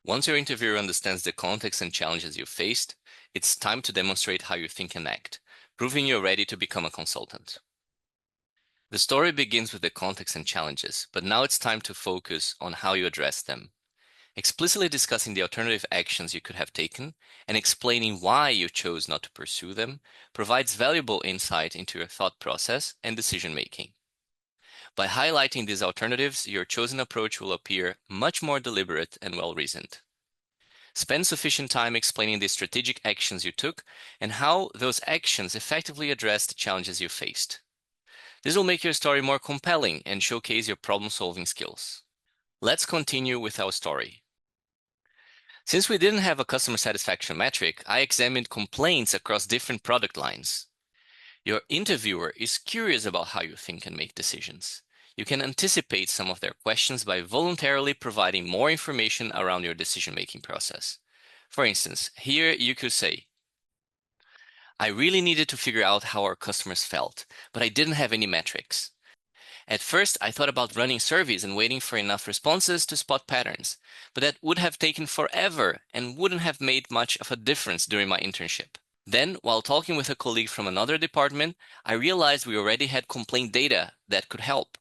Once your interviewer understands the context and challenges you faced, it's time to demonstrate how you think and act, proving you're ready to become a consultant. The story begins with the context and challenges, but now it's time to focus on how you address them. Explicitly discussing the alternative actions you could have taken and explaining why you chose not to pursue them provides valuable insight into your thought process and decision-making. By highlighting these alternatives, your chosen approach will appear much more deliberate and well-reasoned. Spend sufficient time explaining the strategic actions you took and how those actions effectively address the challenges you faced. This will make your story more compelling and showcase your problem-solving skills. Let's continue with our story. Since we didn't have a customer satisfaction metric, I examined complaints across different product lines. Your interviewer is curious about how you think and make decisions. You can anticipate some of their questions by voluntarily providing more information around your decision-making process. For instance, here you could say, I really needed to figure out how our customers felt, but I didn't have any metrics. At first, I thought about running surveys and waiting for enough responses to spot patterns, but that would have taken forever and wouldn't have made much of a difference during my internship. Then, while talking with a colleague from another department, I realized we already had complaint data that could help.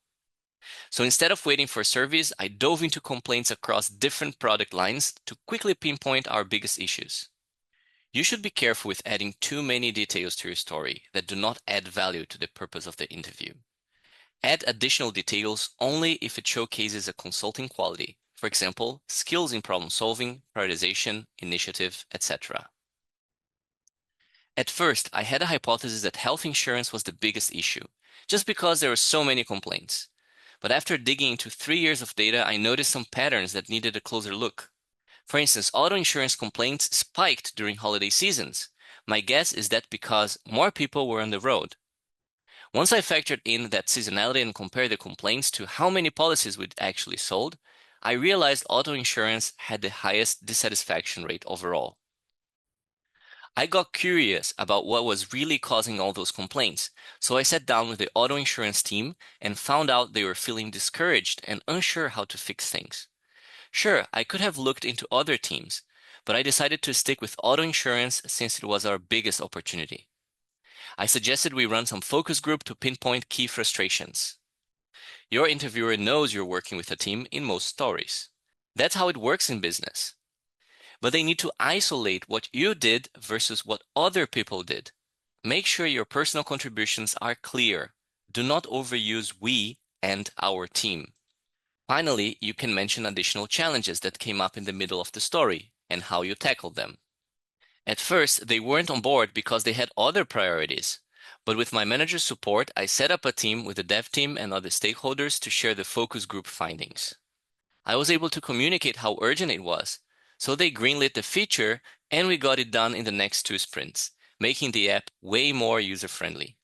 So instead of waiting for surveys, I dove into complaints across different product lines to quickly pinpoint our biggest issues. You should be careful with adding too many details to your story that do not add value to the purpose of the interview. Add additional details only if it showcases a consulting quality, for example, skills in problem solving, prioritization, initiative, etc. At first, I had a hypothesis that health insurance was the biggest issue, just because there were so many complaints. But after digging into 3 years of data, I noticed some patterns that needed a closer look. For instance, auto insurance complaints spiked during holiday seasons. My guess is that because more people were on the road. Once I factored in that seasonality and compared the complaints to how many policies we'd actually sold, I realized auto insurance had the highest dissatisfaction rate overall. I got curious about what was really causing all those complaints, so I sat down with the auto insurance team and found out they were feeling discouraged and unsure how to fix things. Sure, I could have looked into other teams, but I decided to stick with auto insurance since it was our biggest opportunity. I suggested we run some focus group to pinpoint key frustrations. Your interviewer knows you're working with a team in most stories. That's how it works in business. But they need to isolate what you did versus what other people did. Make sure your personal contributions are clear. Do not overuse we and our team. Finally, you can mention additional challenges that came up in the middle of the story and how you tackled them. At first, they weren't on board because they had other priorities. But with my manager's support, I set up a team with the dev team and other stakeholders to share the focus group findings. I was able to communicate how urgent it was, so they greenlit the feature and we got it done in the next 2 sprints, making the app way more user-friendly.